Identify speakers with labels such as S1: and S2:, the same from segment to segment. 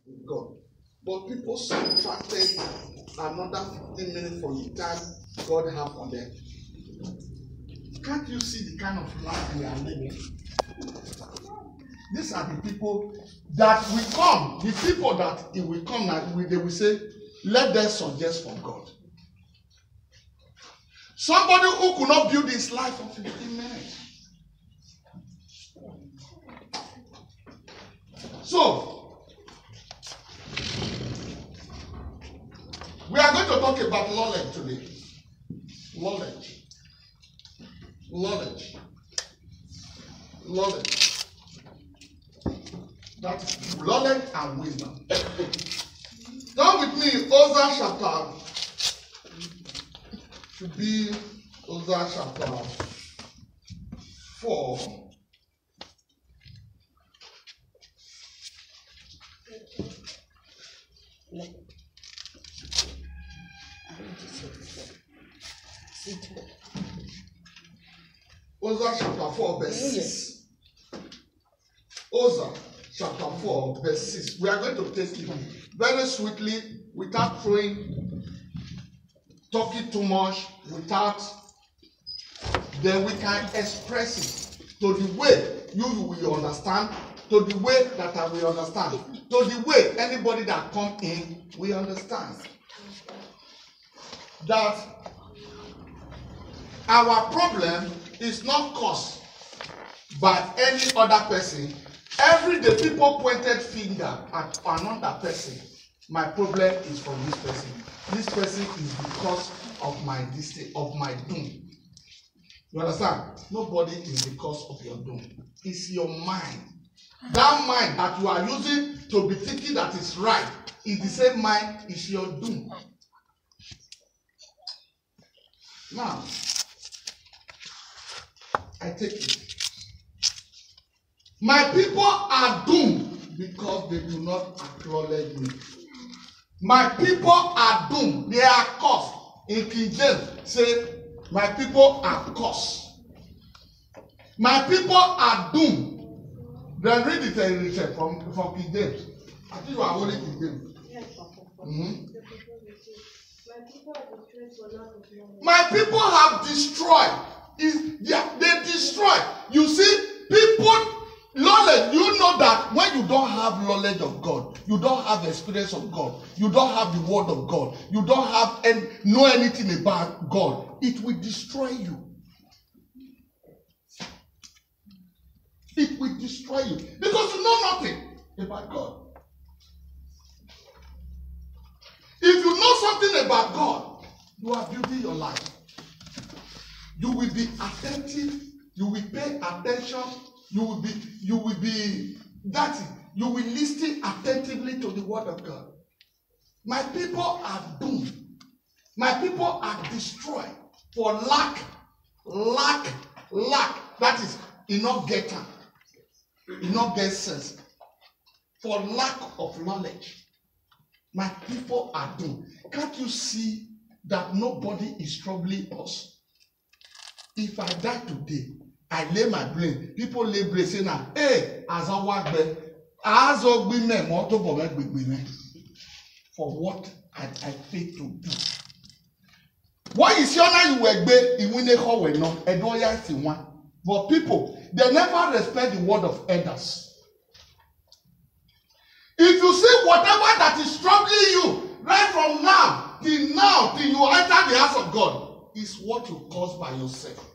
S1: with God. But people subtracted another 15 minutes from the time God have on them. Can't you see the kind of life we are living? These are the people that will come. The people that it will come, they will say, let them suggest for God. Somebody who could not build his life for 15 minutes. So, we are going to talk about knowledge today. Knowledge. Knowledge. Knowledge. That is knowledge and wisdom. Come with me, Hosea chapter. Should be Hosea chapter 4. Hosea chapter 4 verse 6. Hosea chapter 4 verse 6. We are going to take it very sweetly without talking too much, then we can express it to the way you will understand, to the way that I will understand, to the way anybody that come in will understand. That our problem is not caused by any other person. Every day people pointed finger at another person. My problem is from this person. This person is because of my doom. You understand? Nobody is because of your doom. It's your mind. That mind that you are using to be thinking that is right is the same mind is your doom. Now, I take it. My people are doomed because they do not acknowledge me. My people are doomed. They are cursed. In King James, say, my people are cursed. My people are doomed. Then read it from King James. I think you are holding King James. My people have destroyed. They destroy. You see, people. Knowledge, you know that when you don't have knowledge of God, you don't have experience of God, you don't have the word of God, you don't have know anything about God, it will destroy you. It will destroy you because you know nothing about God. If you know something about God, you are building your life. You will be attentive, you will pay attention. You will be you will listen attentively to the word of God. My people are doomed. My people are destroyed for lack. That is, you not get time. You not get sense. For lack of knowledge. My people are doomed. Can't you see that nobody is troubling us? If I die today, I lay my brain. People lay brain saying, hey, as I walk back, for what I fail to do. Why is your name you work but people, they never respect the word of elders. If you see whatever that is troubling you, right from now till you enter the house of God, is what you cause by yourself.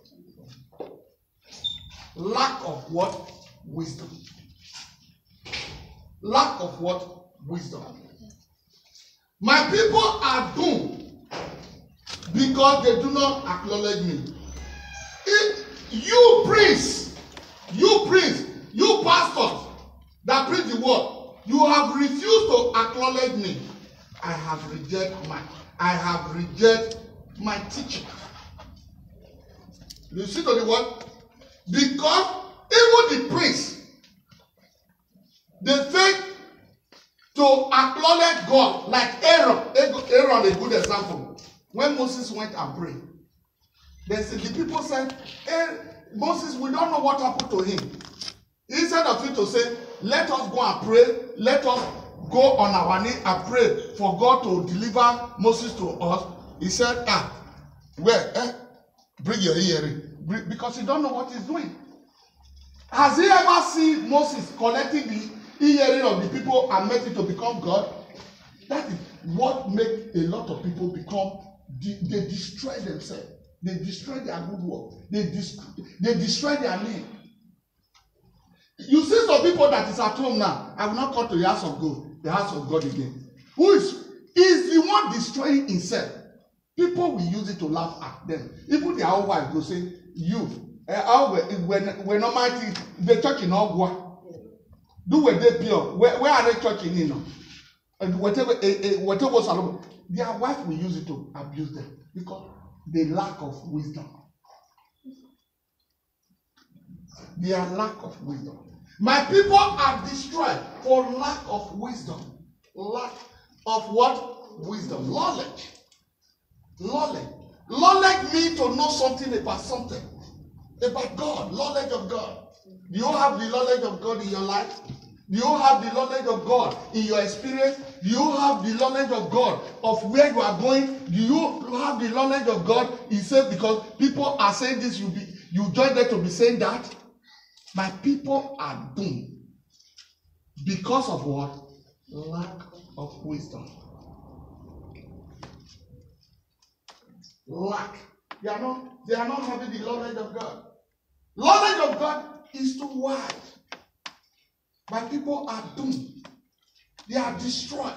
S1: Lack of what? Wisdom. Lack of what? Wisdom. My people are doomed because they do not acknowledge me. If you priests, you pastors that preach the word, you have refused to acknowledge me. I have rejected my teaching. You see to the word? Because even the priests, they fail to acknowledge God, like Aaron. Aaron, a good example. When Moses went and prayed, they said, the people said, hey, Moses, we don't know what happened to him. Instead of you to say, let us go and pray, let us go on our knee and pray for God to deliver Moses to us, he said, bring your earring. Because he don't know what he's doing. Has he ever seen Moses collecting the earring of the people and make it to become God? That is what makes a lot of people become, they destroy themselves. They destroy their good work. They destroy their name. You see some people that is at home now, I will not come to the house of God again. Who is the one destroying himself? People will use it to laugh at them. Even their own wife will say, you, when Almighty, the church in Ogwa, do where they pure. Where are they church in? Whatever, their wife will use it to abuse them because they lack of wisdom. Their lack of wisdom. My people are destroyed for lack of wisdom. Lack of what? Wisdom. Knowledge. Knowledge means to know something about something. About God. Knowledge of God. Do you have the knowledge of God in your life? Do you have the knowledge of God in your experience? Do you have the knowledge of God of where you are going? Do you have the knowledge of God? He said, because people are saying this, you join them to be saying that. My people are doomed. Because of what? Lack of wisdom. Lack. They are not having the knowledge of God. Knowledge of God is too wide. My people are doomed. They are destroyed.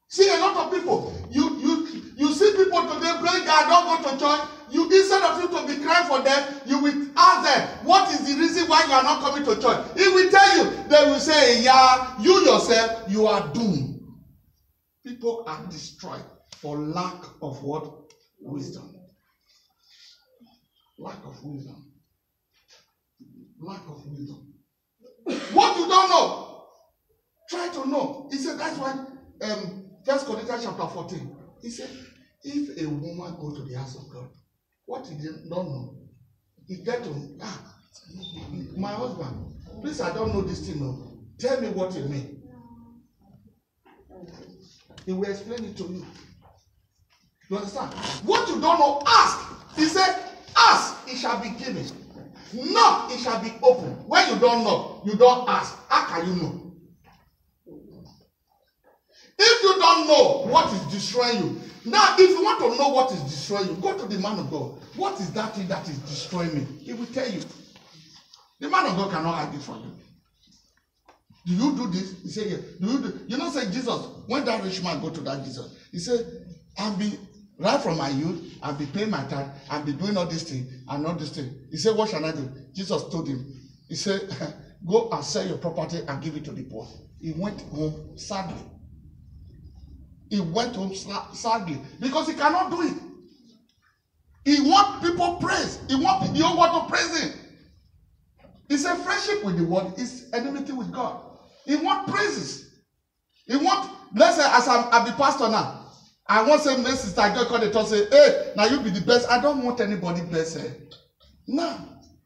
S1: See, a lot of people, you see people today praying, God, don't go to church. Instead of you to be crying for them, you will ask them, what is the reason why you are not coming to church? He will tell you. They will say, yeah, you yourself, you are doomed. People are destroyed for lack of what? Wisdom. Lack of wisdom. Lack of wisdom. What you don't know, try to know. He said, that's why 1 Corinthians chapter 14, he said, if a woman go to the house of God, what he did not know, he get to, my husband, please, I don't know this thing. No. Tell me what it means. He will explain it to you. You understand? What you don't know, ask. He said, ask, it shall be given. Knock, it shall be open. When you don't know, you don't ask. How can you know? If you don't know what is destroying you, now if you want to know what is destroying you, go to the man of God. What is that thing that is destroying me? He will tell you. The man of God cannot argue for you. Do you do this? He said, yeah. Do you do? You know, say Jesus, when that rich man go to that Jesus, he said, right from my youth, I'll be paying my tithe, I'll be doing all this thing and all this thing. He said, what shall I do? Jesus told him, he said, go and sell your property and give it to the poor. He went home sadly. He went home sadly because he cannot do it. He wants people praise. You want to praise him. He said, friendship with the world is enmity with God. He wants praises. He wants, let's say, as I'm the pastor now, I want to say, my sister, I just call the talk, say, hey, now you be the best. I don't want anybody best. No,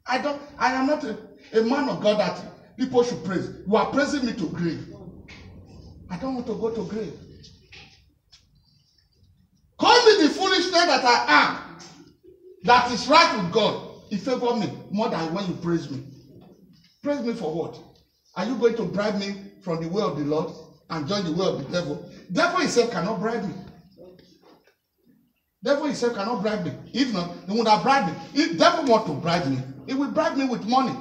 S1: I am not a man of God that people should praise. You are praising me to grave. I don't want to go to grave. Call me the foolishness that I am. That is right with God. He favors me more than when you praise me. Praise me for what? Are you going to bribe me from the way of the Lord and join the way of the devil? Devil himself cannot bribe me. Devil himself cannot bribe me. If not, he would have bribed me. If devil want to bribe me, he will bribe me with money.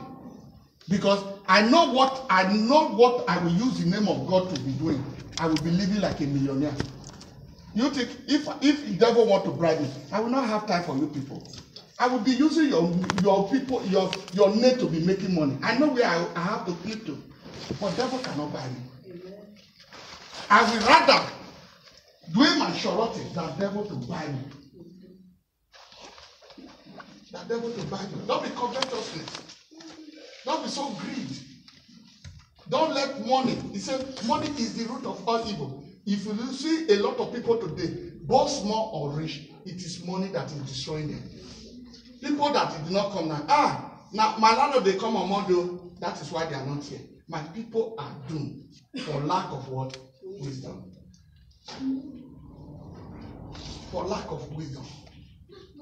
S1: Because I know what I will use the name of God to be doing. I will be living like a millionaire. You think if the devil want to bribe me, I will not have time for you people. I will be using your people, your name to be making money. I know where I have to click to. But devil cannot buy me. I will rather doing my surety than devil to buy me. Than devil to buy me. Don't be covetousness. Don't be so greedy. Don't let money. He said money is the root of all evil. If you see a lot of people today, both small or rich, it is money that is destroying them. People that did not come now. Now my landlord they come on Monday. That is why they are not here. My people are doomed for lack of what? wisdom. For lack of wisdom.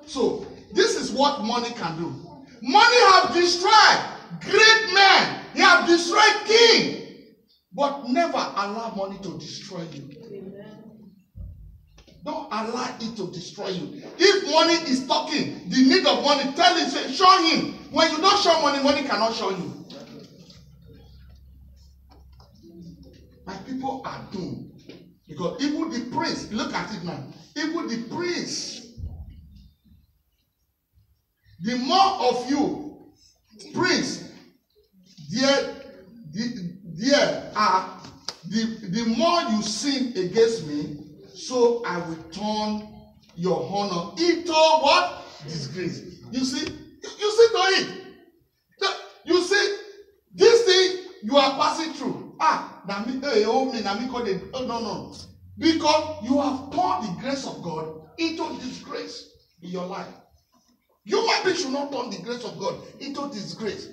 S1: So, this is what money can do. Money have destroyed great men. He have destroyed king. But never allow money to destroy you. Amen. Don't allow it to destroy you. If money is talking, the need of money, tell him, say, show him. When you don't show money, money cannot show you. My people are doomed. Because even the prince, look at it now. Even the prince, the more of you, prince, the more you sin against me, so I will turn your honor into what? Disgrace. You see to it. You see, this thing you are passing through. No. Because you have turned the grace of God into disgrace in your life. Human beings should not turn the grace of God into disgrace.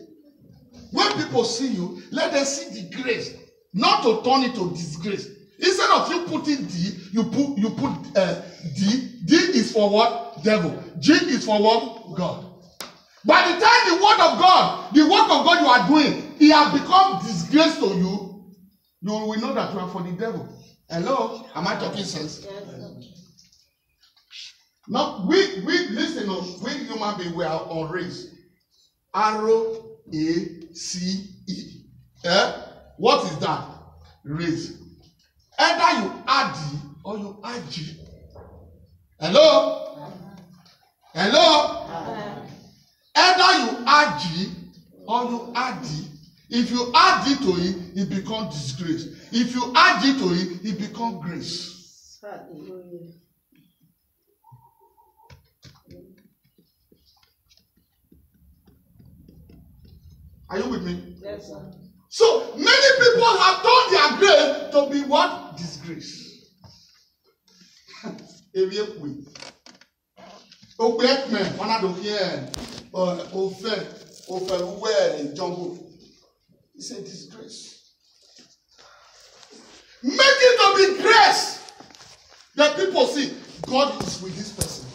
S1: When people see you, let them see the grace, not to turn it to disgrace. Instead of you putting D, you put D. D is for what? Devil. G is for what? God. By the time the word of God you are doing, it has become disgrace to you, you will know that you are for the devil. Hello? Am I talking sense? Yes. Now, we listen, we human beings, we are on race. R-O-A-C-E. What is that? Race. Either you add D or you add G. Hello? Hello? Either you add G or you add D. If you add D to it, it becomes disgrace. If you add G to it, it becomes grace. Are you with me? Yes, sir. So many people have turned their grace to be what? Disgrace. It's a disgrace. Make it to be grace. That people see God is with this person.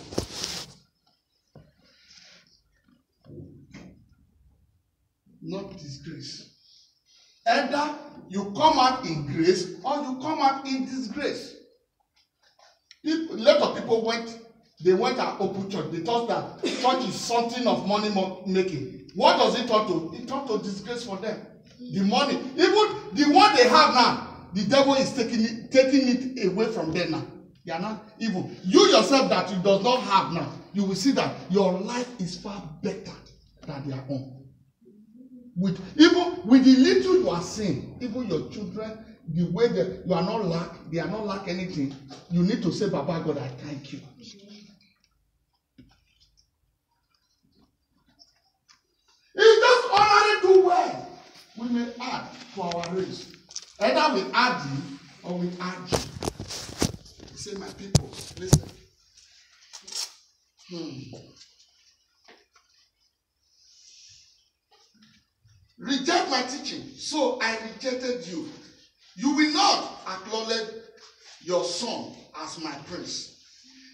S1: Not disgrace. Either you come out in grace or you come out in disgrace. A lot of people went and opened church. They thought that church is something of money making. What does it turn to? It turned to disgrace for them. The money, even the one they have now, the devil is taking it away from them now. They are not even. You yourself that you does not have now, you will see that your life is far better than their own. Even with the little you are seeing, even your children, the way that you are not they are not lack anything. You need to say, Baba God, I thank you. If just honorary do well, we may add to our race. Either we add D or we add G. Say, my people, listen. Reject my teaching, so I rejected you. You will not acknowledge your son as my prince.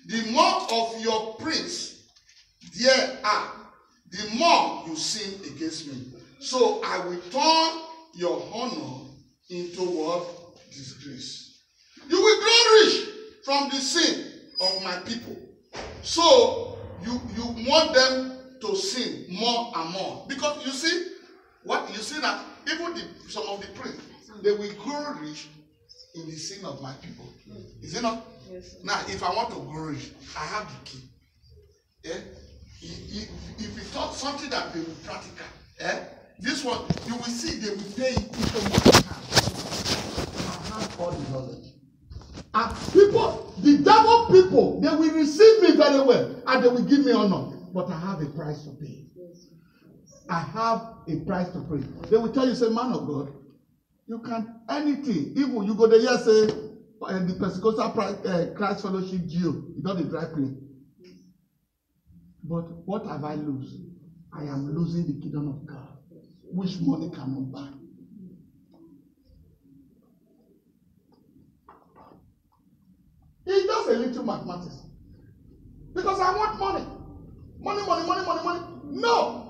S1: The more of your prince there are, the more you sin against me. So I will turn your honor into what? Disgrace. You will grow rich from the sin of my people. So you want them to sin more and more. Because you see that even some of the priests, they will grow rich in the sin of my people. Is it not? Yes. Now, if I want to grow rich, I have the key. Yeah? If we thought something that they will practical, this one, you will see they will pay it into my account. I have all the knowledge. And people, the devil people, they will receive me very well and they will give me honor. But I have a price to pay. I have a price to pay. They will tell you, say, man of God, you can anything. Even you go there, yes, say, the Pentecostal Christ Fellowship GO, you don't the dry plane. But what have I lost? I am losing the kingdom of God, which money cannot buy. little mathematics. Because I want money. Money. No.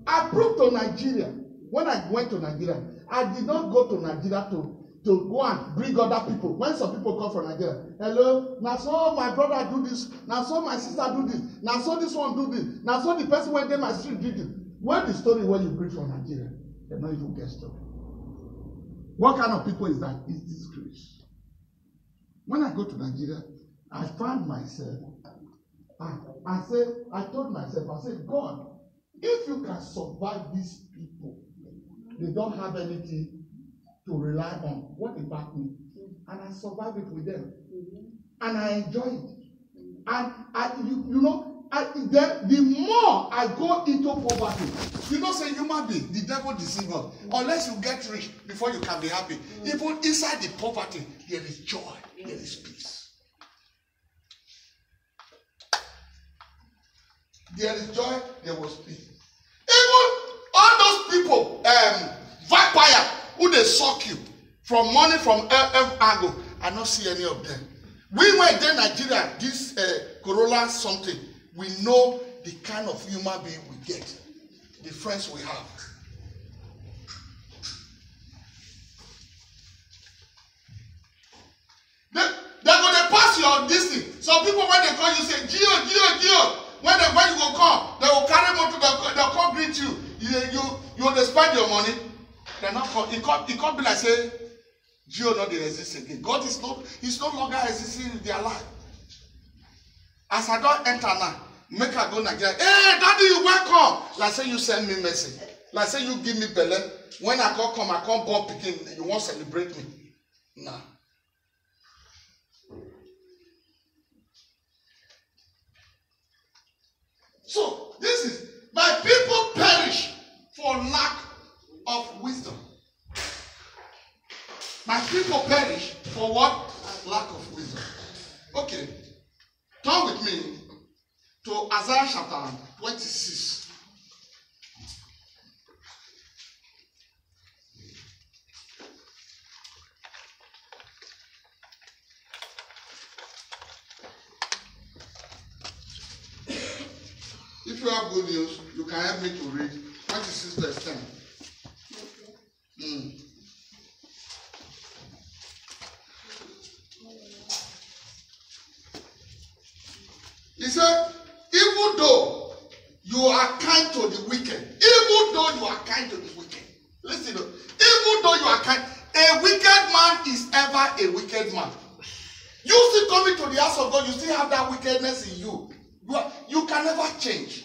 S1: I proved to Nigeria. When I went to Nigeria, I did not go to Nigeria to go and bring other people. When some people come from Nigeria, hello, now so my brother do this, now so my sister do this, now so this one do this, now so the person went there my street did it. When the story when you bring from Nigeria, they don't even get story. What kind of people is that? It's disgrace. When I go to Nigeria, I found myself, I told myself, I said, God, if you can survive these people, they don't have anything to rely on. What about me? And I survive it with them. And I enjoy it. And the more I go into poverty, you know, say human being, the devil deceives us. Unless you get rich before you can be happy. Even inside the poverty, there is joy, there is peace. There is joy, there was peace. Even all those people, vampire, who they suck you from money from every angle, I don't see any of them. We went there in Nigeria, this Corolla something, we know the kind of human being we get, the friends we have. They're going to pass your this thing. Some people, when they call you, say, Gio. When you go come, they will carry motor, they'll come greet you. You will spend your money. They're not come. It can't be like, say, Gio not they exist again. God is no longer existing in their life. As I don't enter now, make her go Nigeria. Hey, daddy, you welcome. Like say you send me message. Like say you give me belly. When I come, I come born picking. You won't celebrate me. Nah. So this is my people perish for lack of wisdom. My people perish for what? Lack of wisdom. Okay. Turn with me to Isaiah chapter 26. If you have good news, you can help me to read 26 verse 10. He said, even though you are kind to the wicked, listen, even though you are kind, a wicked man is ever a wicked man. You still coming to the house of God, you still have that wickedness in you. You can never change.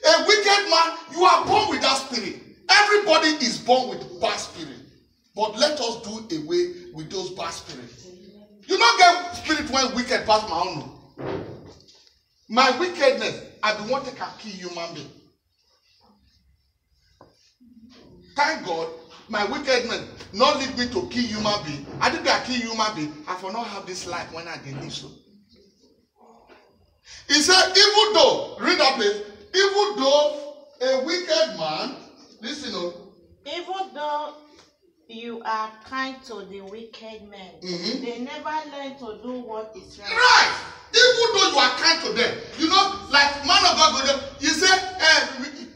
S1: A wicked man, you are born with that spirit. Everybody is born with bad spirit. But let us do away with those bad spirits. You don't get spirit when wicked pass my own. My wickedness, I be want to kill human being. Thank God, my wickedness not lead me to kill human being. I think I kill human being, I for not have this life when I did live so. He said, even though, read that place, even though a wicked man, listen up.
S2: Even though you are kind to the wicked men, they never learn to do what is right.
S1: Right! Even though you are kind to them, you know, like man of God go there, you say,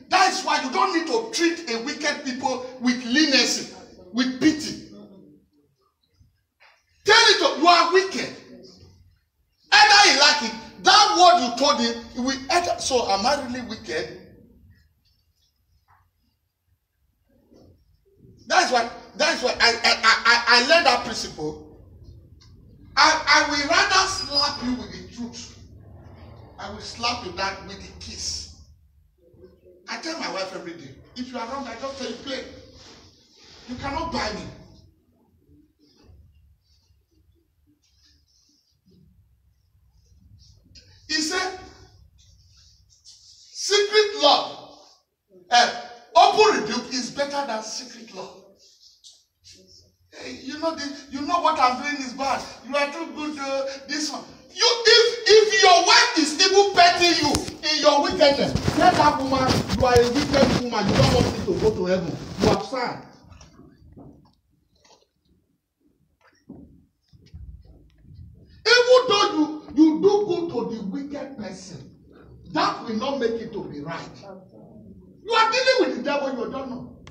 S1: that is why you don't need to treat a wicked people with leniency, with pity. Tell it, you are wicked. Either he like it, that word you told him, he will enter. So am I really wicked? That's why I learned that principle. I will rather slap you with the truth. I will slap you that with the kiss. I tell my wife every day, if you are wrong, I don't tell you play. You cannot buy me. He said, secret love, open rebuke is better than secret love. Hey, you know what I'm doing is bad. You are too good. This one. If your wife is even petting you in your wickedness, tell that woman you are a wicked woman. You don't want me to go to heaven. You have signed. Even to the wicked person, that will not make it to be right. You are dealing with the devil you don't know.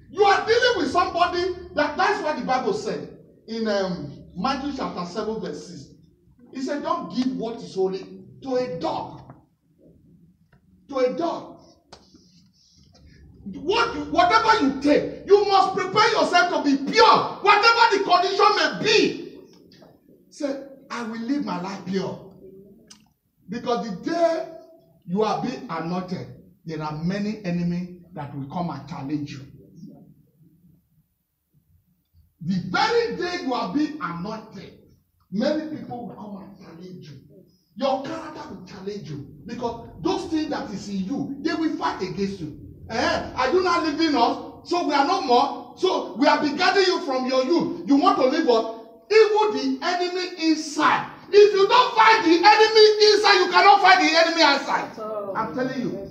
S1: You are dealing with somebody that's what the Bible said in Matthew chapter 7 verse 6. He said, don't give what is holy to a dog. To a dog. Whatever you take, you must prepare yourself to be pure. Whatever the condition may be. Say, I will live my life pure. Because the day you are being anointed, there are many enemies that will come and challenge you. The very day you are being anointed, many people will come and challenge you. Your character will challenge you. Because those things that is in you, they will fight against you. Are you not living us? So we are no more. So we have been gathering you from your youth. You want to live us? Even the enemy inside. If you don't fight the enemy inside, you cannot fight the enemy outside. I'm telling you.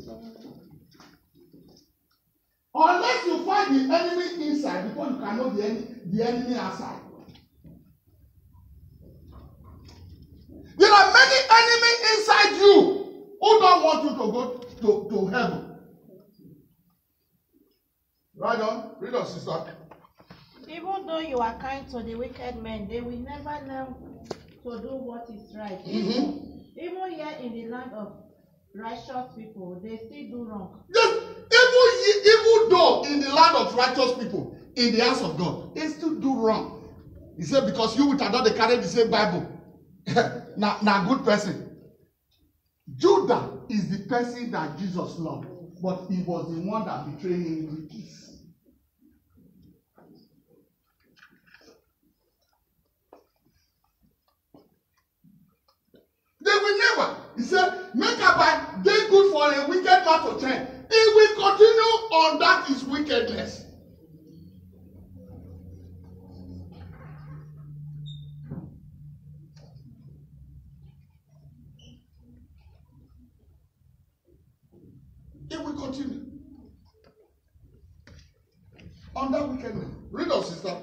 S1: Unless you fight the enemy inside before you can know the enemy outside. There are many enemies inside you who don't want you to go to heaven. Right on. Read on, sister.
S2: Even though you are kind to the wicked men, they will never learn to do what is right. Even here in the land of righteous people, they still do wrong. Yes,
S1: even though in the land of righteous people, in the house of God, they still do wrong. He said, because you with another carry the same Bible. Now good person. Judah is the person that Jesus loved, but he was the one that betrayed him with kiss. They will never. He said, make a bad day good for a wicked man to turn. He will continue on that his wickedness. It will continue on that wickedness. Read us, sister.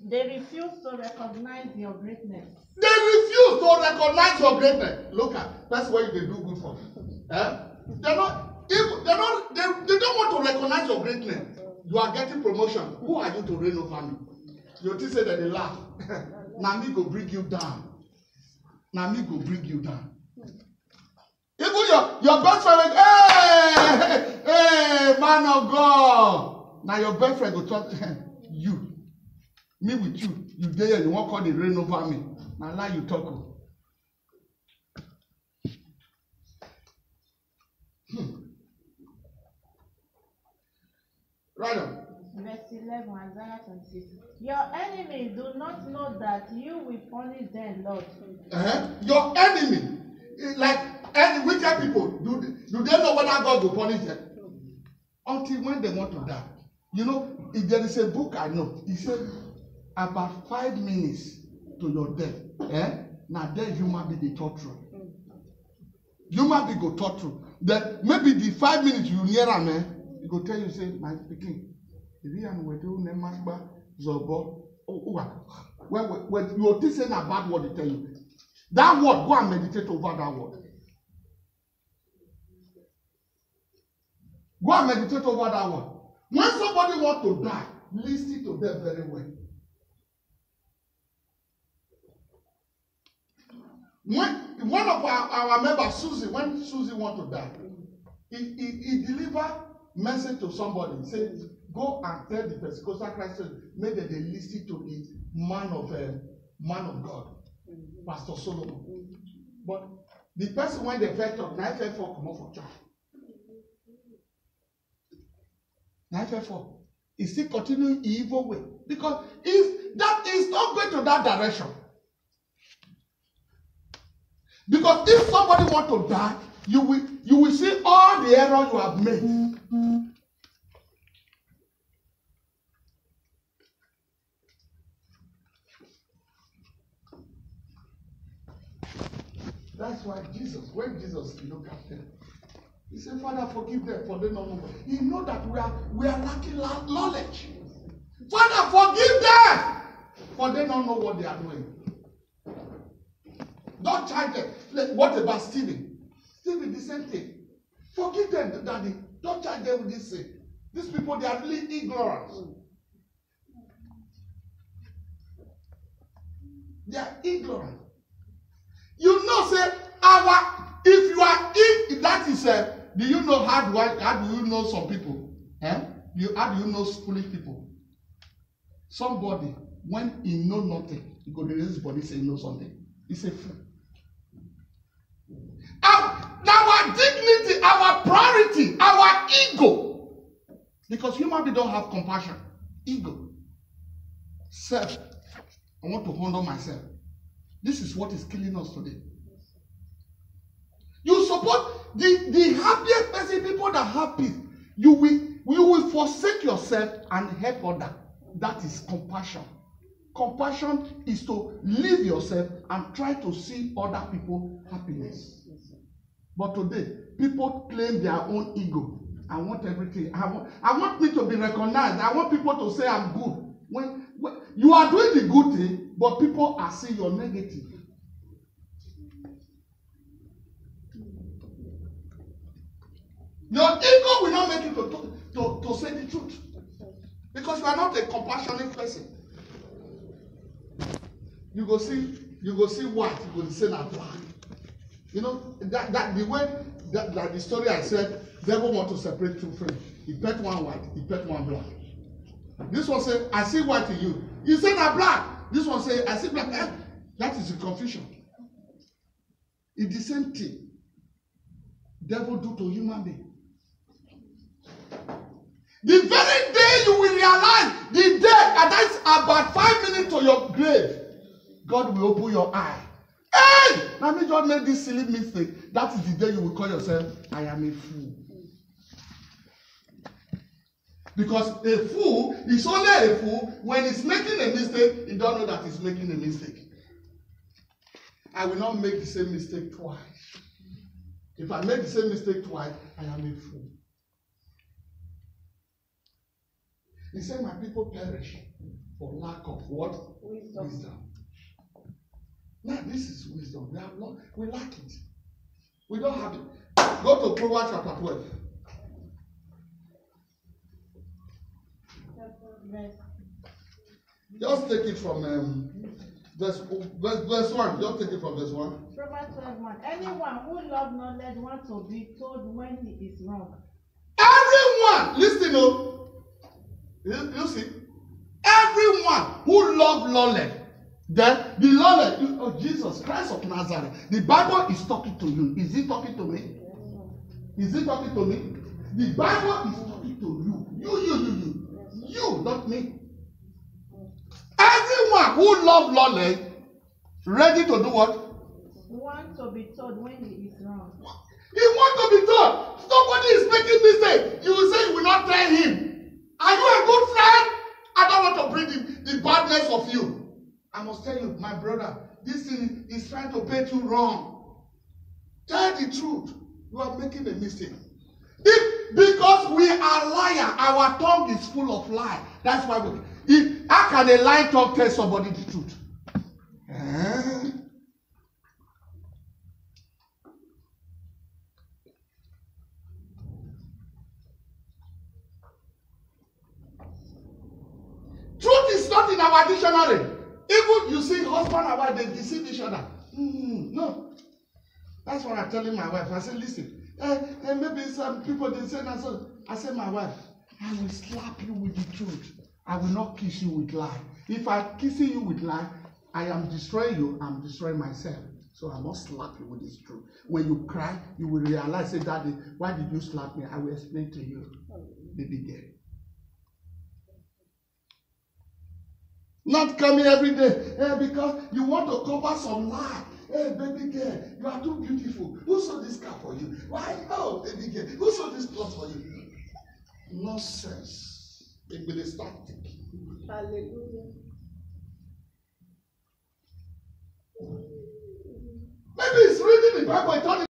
S2: They refuse to recognize your greatness.
S1: They refuse to recognize your greatness. Look at that's why they do good for you. They don't want to recognize your greatness. You are getting promotion. Who are you to reign over me? You just say that they laugh. Now me go bring you down. Now me go bring you down. Even your best friend, hey, man of God. Now your best friend go talk you. Me with you. You there, you won't call the rain over me. Now lie you talk. Right on.
S2: Verse 11, Isaiah 26. Your enemies do not know that you will punish them, Lord.
S1: Your enemy, like any wicked people, do they know whether God will punish them? Until when they want to die. You know, if there is a book I know, he said, about 5 minutes to your death. Now there human be the torture. Human be go torture. Then maybe the 5 minutes you near him, he go tell you, say, my speaking. If you are with you, Nemashba, Zobo, when you are saying a bad word, they tell you. That word, go and meditate over that word. Go and meditate over that word. When somebody wants to die, listen to them very well. When one of our members, Susie, when Susie want to die, he deliver message to somebody. He said, go and tell the Pentecostal Christians, make them they listen to the man of God, Pastor Solomon. But the person when they felt up, now fell for come off for church. Now fell for. He still continuing evil way because that is not going to that direction. Because if somebody want to die, you will see all the error you have made. That's why when Jesus looked at them, he said, Father, forgive them for they don't know. He know that we are lacking knowledge. Father, forgive them for they don't know what they are doing. Don't charge them. What about Stephen? Stephen, the same thing. Forgive them, Daddy. Don't charge them with this thing. These people, they are really ignorant. They are ignorant. You know, say, if you are that is do you know how do you know some people? How do you know foolish people? Somebody, when he know nothing, he go to his body say he know something. He's a fool. Our dignity, our priority, our ego. Because human beings don't have compassion. Ego. Self. I want to honor myself. This is what is killing us today. You support the happiest person, people that have peace. You will forsake yourself and help others. That is compassion. Compassion is to leave yourself and try to see other people happiness. But today, people claim their own ego. I want everything. I want me to be recognized. I want people to say I'm good. When you are doing the good thing, but people are seeing your negative. Your ego will not make you to say the truth. Because you are not a compassionate person. You go see white, you go say that black. You know, that the way that the story I said, devil want to separate two friends. He bet one white, he bet one black. This one say, I see white in you. You say that black. This one say, I see black. That is the confusion. It's the same thing devil do to human being. The very day you will realize, the day, and that's about 5 minutes to your grave, God will open your eye. Hey! Now me just made this silly mistake. That is the day you will call yourself, I am a fool. Because a fool is only a fool when he's making a mistake, he don't know that he's making a mistake. I will not make the same mistake twice. If I make the same mistake twice, I am a fool. He said, my people perish for lack of what? Wisdom. Now, this is wisdom. We lack it. We don't have it. Go to Proverbs chapter 12. Just take it from verse 1. Just take it from verse 1.
S2: Proverbs 12:1. Anyone who loves knowledge wants to be told when he is wrong.
S1: Everyone, listen up. You see, everyone who loves knowledge, then the knowledge of Jesus Christ of Nazareth, the Bible is talking to you. Is it talking to me? Is it talking to me? The Bible is talking to you. You, not me. Everyone who loves knowledge, ready to do what?
S2: Want to be told when he is wrong.
S1: He wants to be told. Somebody is making mistake. You will say you will not tell him. Are you a good friend? I don't want to bring the badness of you. I must tell you, my brother, this thing is trying to paint you wrong. Tell the truth. You are making a mistake. Because we are liars, our tongue is full of lies. That's why how can a lying tongue tell somebody the truth? Truth is not in our dictionary. Even you see husband and wife, they deceive each other. No. That's what I'm telling my wife. I said, listen, maybe some people, they say, I said, my wife, I will slap you with the truth. I will not kiss you with lie. If I'm kissing you with lie, I am destroying you, I'm destroying myself. So I must slap you with this truth. When you cry, you will realize, say, Daddy, why did you slap me? I will explain to you, baby girl. Not coming every day because you want to cover some lie. Hey, baby girl, you are too beautiful. Who sold this car for you? Why? Oh, baby girl, who sold this cloth for you? Nonsense. It will start thinking.
S2: Hallelujah.
S1: Maybe it's reading the Bible.